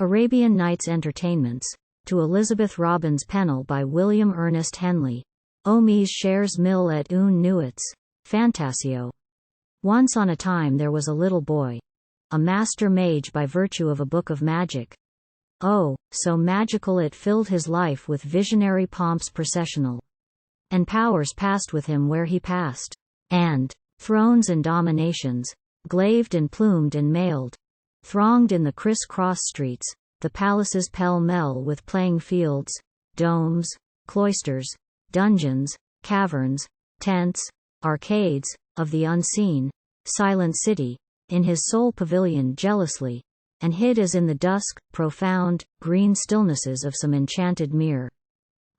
Arabian Nights Entertainments, to Elizabeth Robins Pennell by William Ernest Henley. Omise cheres Mille et Une Nuits, Fantasio. Once on a time there was a little boy, a master-mage by virtue of a book of magic. Oh, so magical it filled his life with visionary pomps processional. And powers passed with him where he passed. And thrones and dominations, glaived and plumed and mailed, thronged in the criss-cross streets, the palaces pell-mell with playing fields, domes, cloisters, dungeons, caverns, tents, arcades, of the unseen, silent city, in his soul pavilioned jealously, and hid as in the dusk, profound, green stillnesses of some enchanted mirror.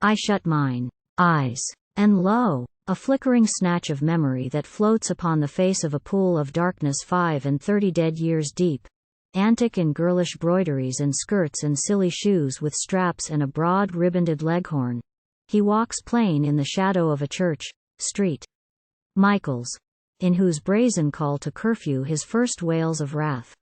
I shut mine eyes, and lo! A flickering snatch of memory that floats upon the face of a pool of darkness 35 dead years deep. Antic and girlish broideries and skirts and silly shoes with straps and a broad ribboned leghorn. He walks plain in the shadow of a church street. Michael's, in whose brazen call to curfew his first wails of wrath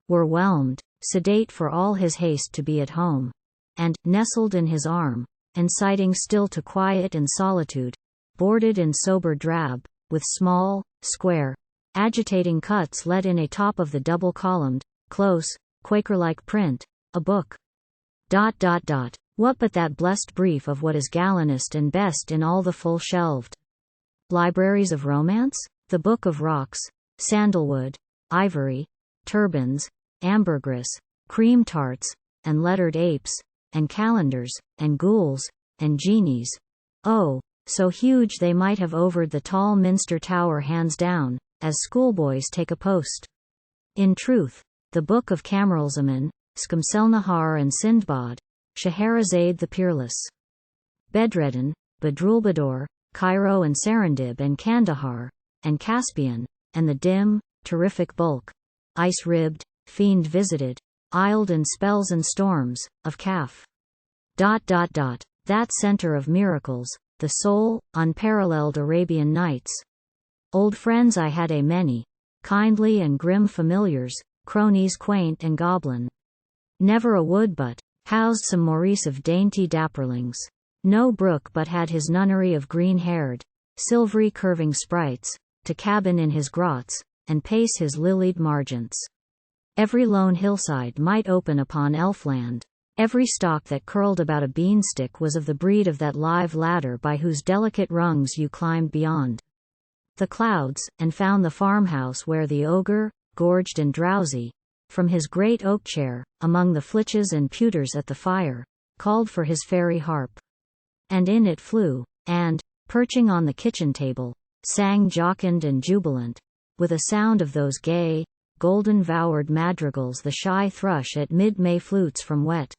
were whelmed, sedate for all his haste to be at home, and, nestled in his arm, inciting still to quiet and solitude, boarded in sober drab, with small, square, agitating cuts let in a top of the double-columned, close, Quaker-like print, a book. What but that blessed brief of what is gallantest and best in all the full-shelved libraries of romance? The Book of Rocks, sandalwood, ivory, turbans, ambergris, cream tarts, and lettered apes, and calendars, and ghouls, and genies. Oh, so huge they might have overed the tall Minster Tower hands down, as schoolboys take a post. In truth, the Book of Camaralzaman, Skamselnahar and Sindbad, Scheherazade the Peerless, Bedreddin, Badrulbadour, Cairo and Serendib and Kandahar, and Caspian, and the dim, terrific bulk, ice-ribbed, fiend-visited, isled in spells and storms, of Kaf. That center of miracles, the sole, unparalleled Arabian Nights. Old friends I had a many, kindly and grim familiars, cronies quaint and goblin. Never a wood but housed some Maurice of dainty dapperlings. No brook but had his nunnery of green-haired, silvery curving sprites, to cabin in his grots, and pace his lilied margents. Every lone hillside might open upon elfland. Every stalk that curled about a beanstalk was of the breed of that live ladder by whose delicate rungs you climbed beyond the clouds, and found the farmhouse where the ogre, gorged and drowsy, from his great oak chair, among the flitches and pewters at the fire, called for his fairy harp. And in it flew, and, perching on the kitchen table, sang jocund and jubilant, with a sound of those gay, golden-voured madrigals the shy thrush at mid-May flutes from wet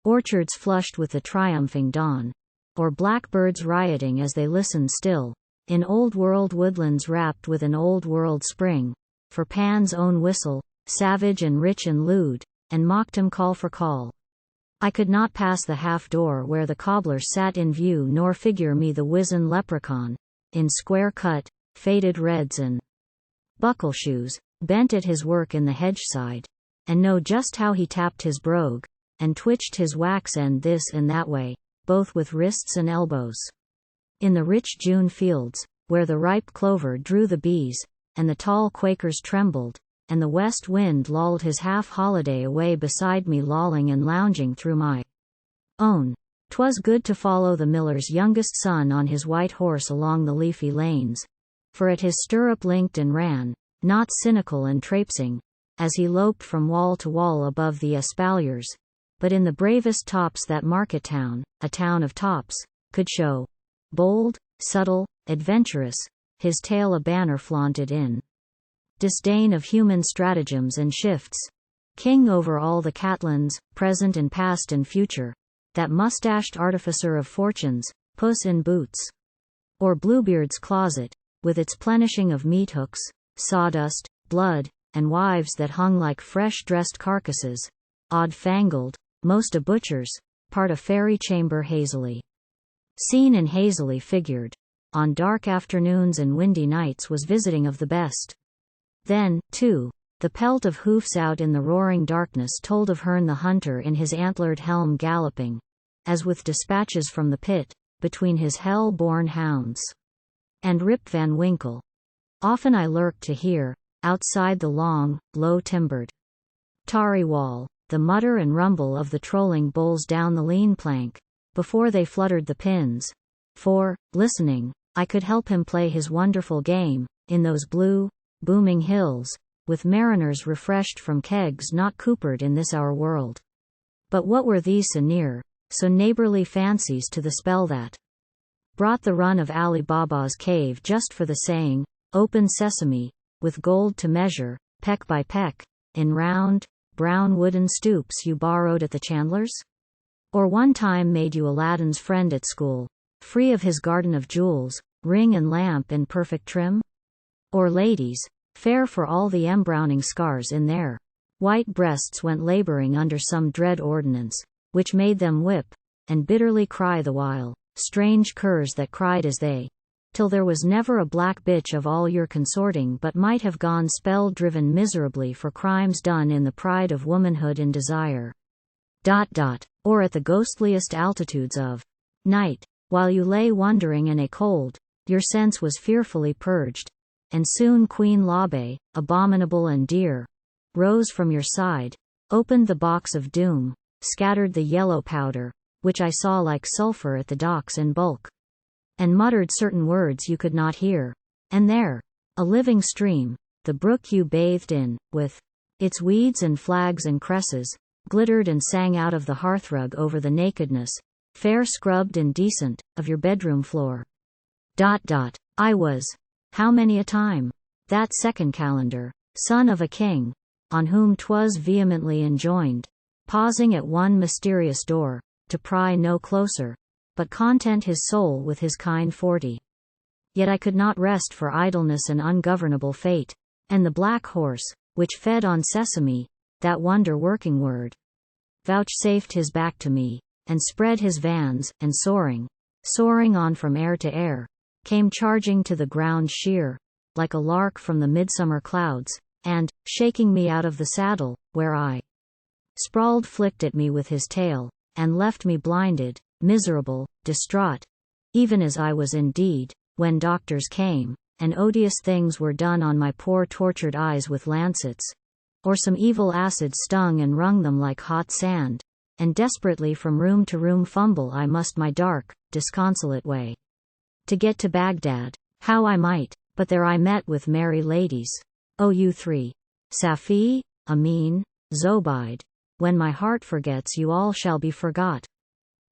orchards flushed with the triumphing dawn, or blackbirds rioting as they listened still, in old-world woodlands wrapped with an old-world spring, for Pan's own whistle, savage and rich and lewd, and mocked him call for call. I could not pass the half-door where the cobbler sat in view nor figure me the wizen leprechaun, in square-cut, faded reds and buckle-shoes, bent at his work in the hedge-side, and know just how he tapped his brogue, and twitched his wax end this and that way, both with wrists and elbows. In the rich June fields, where the ripe clover drew the bees, and the tall Quakers trembled, and the west wind lulled his half-holiday away beside me lolling and lounging through my own, 'twas good to follow the miller's youngest son on his white horse along the leafy lanes, for at his stirrup linked and ran, not cynical and traipsing, as he loped from wall to wall above the espaliers, but in the bravest tops that market town, a town of tops, could show. Bold, subtle, adventurous, his tail a banner flaunted in disdain of human stratagems and shifts. King over all the Catlins, present and past and future, that mustached artificer of fortunes, Puss in Boots. Or Bluebeard's closet, with its plenishing of meat-hooks, sawdust, blood, and wives that hung like fresh-dressed carcasses, odd-fangled, most a butcher's, part a fairy chamber hazily seen and hazily figured, on dark afternoons and windy nights was visiting of the best. Then, too, The pelt of hoofs out in the roaring darkness told of Herne the hunter in his antlered helm galloping, as with dispatches from the pit, between his hell-born hounds. And Rip Van Winkle. Often I lurked to hear, outside the long, low-timbered tarry wall, the mutter and rumble of the trolling bulls down the lean plank, before they fluttered the pins. For, listening, I could help him play his wonderful game, in those blue, booming hills, with mariners refreshed from kegs not coopered in this our world. But what were these so near, so neighborly fancies to the spell that brought the run of Ali Baba's cave just for the saying, "Open sesame," with gold to measure, peck by peck, in round, brown wooden stoops you borrowed at the chandler's? Or one time made you Aladdin's friend at school, free of his garden of jewels, ring and lamp in perfect trim? Or ladies, fair for all the embrowning scars in their white breasts went laboring under some dread ordinance, which made them whip, and bitterly cry the while, strange curs that cried as they, till there was never a black bitch of all your consorting but might have gone spell-driven miserably for crimes done in the pride of womanhood and desire. Or at the ghostliest altitudes of night, while you lay wondering in a cold, your sense was fearfully purged, and soon Queen Labe, abominable and dear, rose from your side, opened the box of doom, scattered the yellow powder, which I saw like sulphur at the docks in bulk, and muttered certain words you could not hear, and there, a living stream, the brook you bathed in, with its weeds and flags and cresses, glittered and sang out of the hearthrug over the nakedness, fair scrubbed and decent, of your bedroom floor. I was, how many a time, that second calendar, son of a king, on whom 'twas vehemently enjoined, pausing at one mysterious door, to pry no closer, but content his soul with his kind 40. Yet I could not rest for idleness and ungovernable fate, and the black horse, which fed on sesame, that wonder-working word, vouchsafed his back to me, and spread his vans, and soaring on from air to air, came charging to the ground sheer, like a lark from the midsummer clouds, and, shaking me out of the saddle, where I sprawled, flicked at me with his tail, and left me blinded, miserable, distraught, even as I was indeed, when doctors came, and odious things were done on my poor tortured eyes with lancets, or some evil acid stung and wrung them like hot sand, and desperately from room to room fumble I must my dark, disconsolate way, to get to Baghdad, how I might, but there I met with merry ladies, O you three, Safi, Amin, Zobeide, when my heart forgets you all shall be forgot.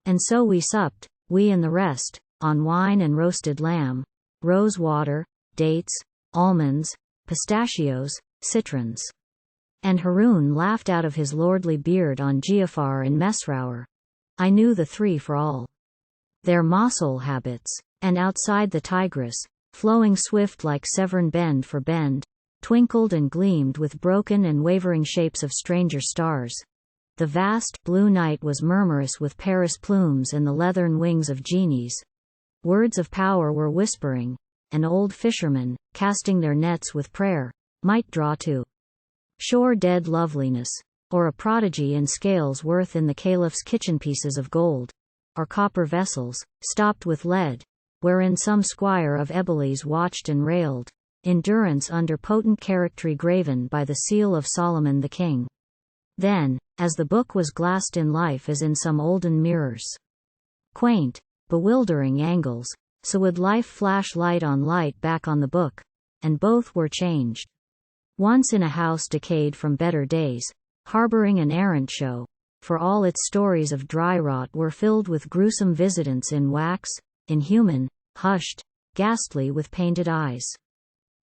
And so we supped, we and the rest, on wine and roasted lamb, rose water, dates, almonds, pistachios, citrons. And Haroun laughed out of his lordly beard on Giafar and Mesrour. I knew the three for all their Mosul habits, and outside the Tigris, flowing swift like Severn bend for bend, twinkled and gleamed with broken and wavering shapes of stranger stars. The vast, blue night was murmurous with Paris plumes and the leathern wings of genies. Words of power were whispering, and old fishermen, casting their nets with prayer, might draw to shore dead loveliness, or a prodigy in scales worth in the caliph's kitchen pieces of gold, or copper vessels, stopped with lead, wherein some squire of Eblis watched and railed, in durance under potent charactery graven by the seal of Solomon the king. Then, as the book was glassed in life as in some olden mirrors, quaint, bewildering angles, so would life flash light on light back on the book, and both were changed. Once in a house decayed from better days, harboring an errant show, for all its stories of dry rot were filled with gruesome visitants in wax, inhuman, hushed, ghastly with painted eyes.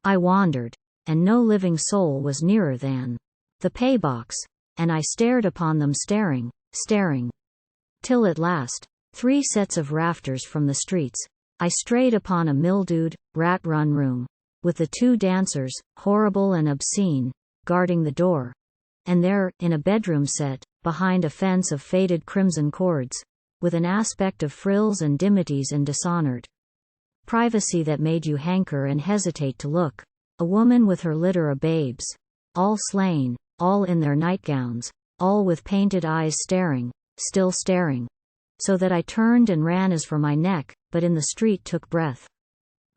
I wandered, and no living soul was nearer than the pay-box, and I stared upon them staring, till at last, 3 sets of rafters from the streets, I strayed upon a mildewed, rat-run room, with the 2 dancers, horrible and obscene, guarding the door. And there, in a bedroom set, behind a fence of faded crimson cords, with an aspect of frills and dimities and dishonored privacy that made you hanker and hesitate to look, a woman with her litter of babes, all slain, all in their nightgowns, all with painted eyes staring, still staring. So that I turned and ran as for my neck, but in the street took breath.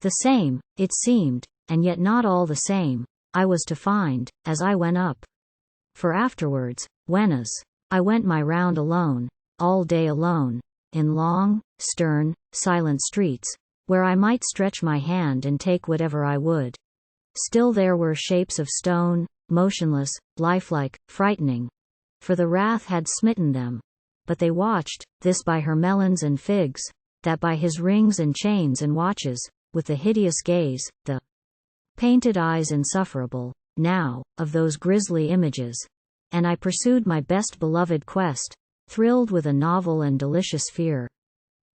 The same, it seemed, and yet not all the same, I was to find, as I went up. For afterwards, when as I went my round alone, all day alone, in long, stern, silent streets, where I might stretch my hand and take whatever I would. Still there were shapes of stone, motionless, lifelike, frightening. For the wrath had smitten them. But they watched, this by her melons and figs, that by his rings and chains and watches, with the hideous gaze, the painted eyes insufferable, now, of those grisly images. And I pursued my best beloved quest, thrilled with a novel and delicious fear.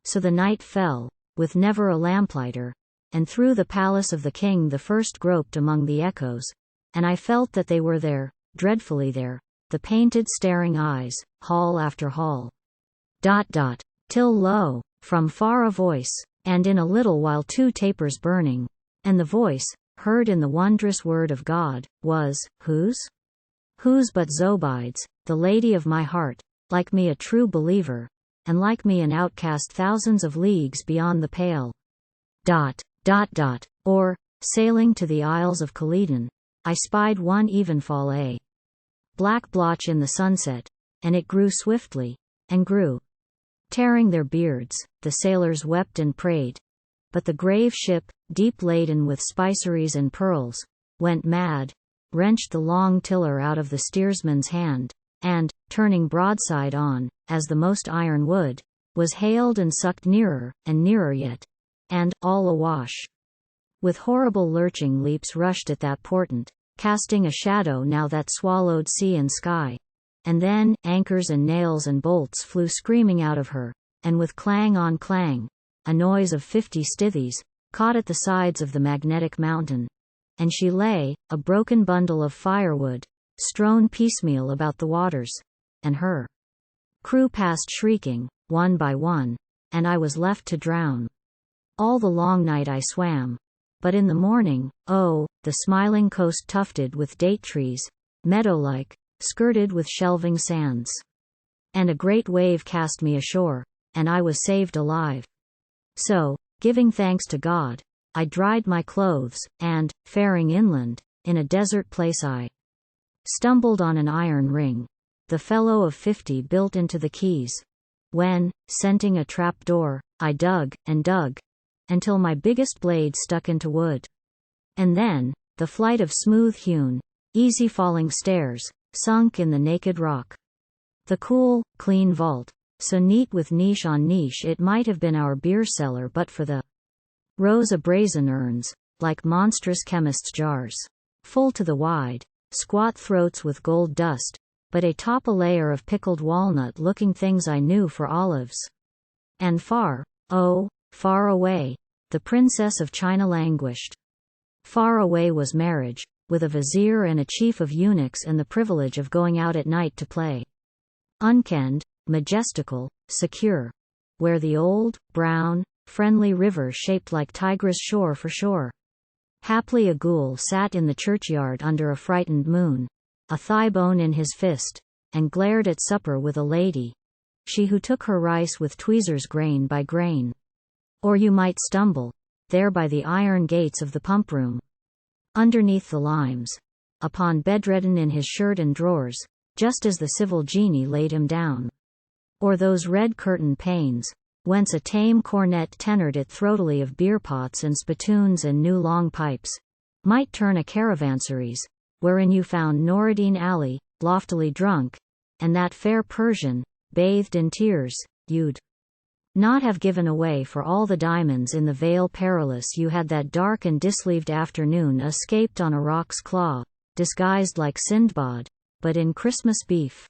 So the night fell, with never a lamplighter, and through the palace of the king the first groped among the echoes, and I felt that they were there, dreadfully there, the painted staring eyes, hall after hall. Till lo, from far a voice, and in a little while 2 tapers burning, and the voice, heard in the wondrous word of God, was, whose? Whose but Zobide's, the lady of my heart, like me a true believer, and like me an outcast thousands of leagues beyond the pale. Or, sailing to the Isles of Caledon, I spied one evenfall a black blotch in the sunset, and it grew swiftly, and grew. Tearing their beards, the sailors wept and prayed. But the grave ship, deep laden with spiceries and pearls, went mad, wrenched the long tiller out of the steersman's hand, and, turning broadside on, as the most iron would, was hailed and sucked nearer, and nearer yet, and, all awash. With horrible lurching leaps rushed at that portent, casting a shadow now that swallowed sea and sky. And then, anchors and nails and bolts flew screaming out of her, and with clang on clang, a noise of 50 stithies, caught at the sides of the magnetic mountain. And she lay, a broken bundle of firewood, strewn piecemeal about the waters, and her crew passed shrieking, one by one, and I was left to drown. All the long night I swam. But in the morning, oh, the smiling coast tufted with date trees, meadow-like, skirted with shelving sands. And a great wave cast me ashore, and I was saved alive. So, giving thanks to God, I dried my clothes, and, faring inland, in a desert place I stumbled on an iron ring, the fellow of 50 built into the quays. When, scenting a trap door, I dug, and dug, until my biggest blade stuck into wood. And then, the flight of smooth-hewn, easy-falling stairs, sunk in the naked rock. The cool, clean vault, so neat with niche on niche it might have been our beer cellar but for the rows of brazen urns, like monstrous chemists' jars, full to the wide, squat throats with gold dust, but atop a layer of pickled walnut-looking things I knew for olives. And far, oh, far away, the princess of China languished. Far away was marriage, with a vizier and a chief of eunuchs and the privilege of going out at night to play. Unkenned, majestical, secure, where the old, brown, friendly river shaped like Tigris shore for shore. Haply a ghoul sat in the churchyard under a frightened moon, a thigh-bone in his fist, and glared at supper with a lady, she who took her rice with tweezers grain by grain. Or you might stumble, there by the iron gates of the pump-room, underneath the limes, upon Bedredden in his shirt and drawers, just as the civil genie laid him down. Or those red curtain panes, whence a tame cornet tenored it throatily of beer-pots and spittoons and new long pipes, might turn a caravanseries, wherein you found Noureddin Ali, loftily drunk, and that fair Persian, bathed in tears, you'd not have given away for all the diamonds in the Vale Perilous you had that dark and disleaved afternoon escaped on a rock's claw, disguised like Sindbad, but in Christmas beef.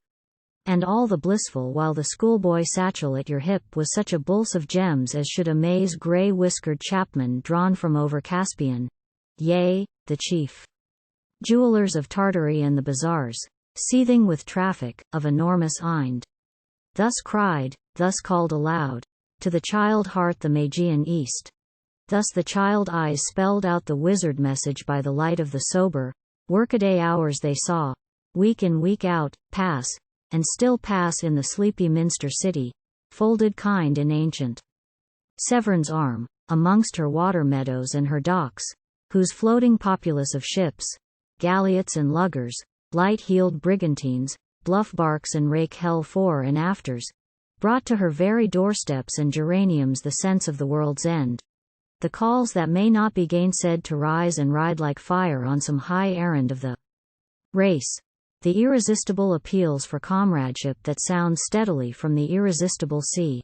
And all the blissful while the schoolboy satchel at your hip was such a bulse of gems as should amaze grey-whiskered chapmen drawn from over Caspian, yea, the chief jewelers of Tartary and the bazaars, seething with traffic, of enormous Ind. Thus cried, thus called aloud, to the child heart the Magian East. Thus the child eyes spelled out the wizard message by the light of the sober, Workaday hours they saw, week in week out, pass, and still pass in the sleepy Minster city, folded kind in ancient Severn's arm, amongst her water meadows and her docks, whose floating populace of ships, galliots and luggers, light-heeled brigantines, bluff barks and rake hell fore and afters, brought to her very doorsteps and geraniums the sense of the world's end. The calls that may not be gainsaid to rise and ride like fire on some high errand of the race. The irresistible appeals for comradeship that sound steadily from the irresistible sea.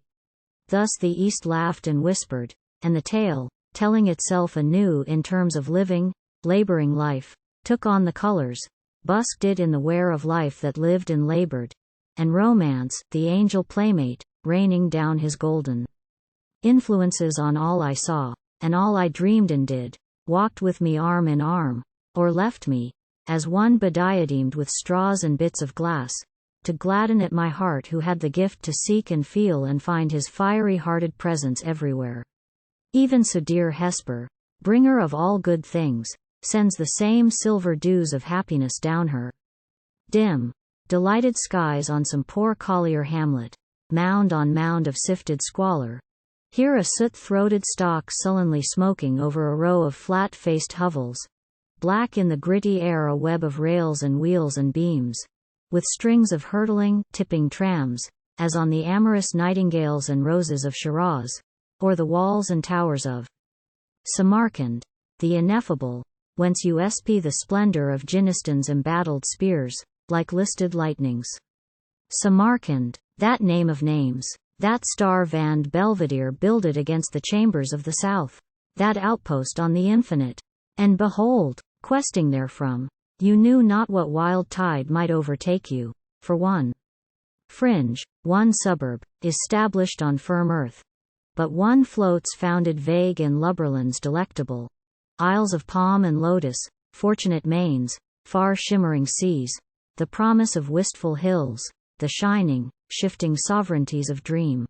Thus the East laughed and whispered, and the tale, telling itself anew in terms of living, laboring life, took on the colors, busked it in the wear of life that lived and labored, and romance, the angel playmate, raining down his golden influences on all I saw, and all I dreamed and did, walked with me arm in arm, or left me, as one bediademed with straws and bits of glass, to gladden at my heart who had the gift to seek and feel and find his fiery-hearted presence everywhere. Even so dear Hesper, bringer of all good things, sends the same silver dews of happiness down her dim, delighted skies on some poor collier hamlet, mound on mound of sifted squalor. Here a soot-throated stock sullenly smoking over a row of flat-faced hovels, black in the gritty air a web of rails and wheels and beams, with strings of hurtling, tipping trams, as on the amorous nightingales and roses of Shiraz, or the walls and towers of Samarkand, the ineffable, whence usp the splendor of Jinnistan's embattled spears, like listed lightnings. Samarkand, that name of names, that star-vanned belvedere builded against the chambers of the south, that outpost on the infinite. And behold, questing therefrom, you knew not what wild tide might overtake you, for one fringe, one suburb, is stablished on firm earth, but one floats founded vague in lubberlands delectable, isles of palm and lotus, fortunate mains, far shimmering seas, the promise of wistful hills, the shining, shifting sovereignties of dream.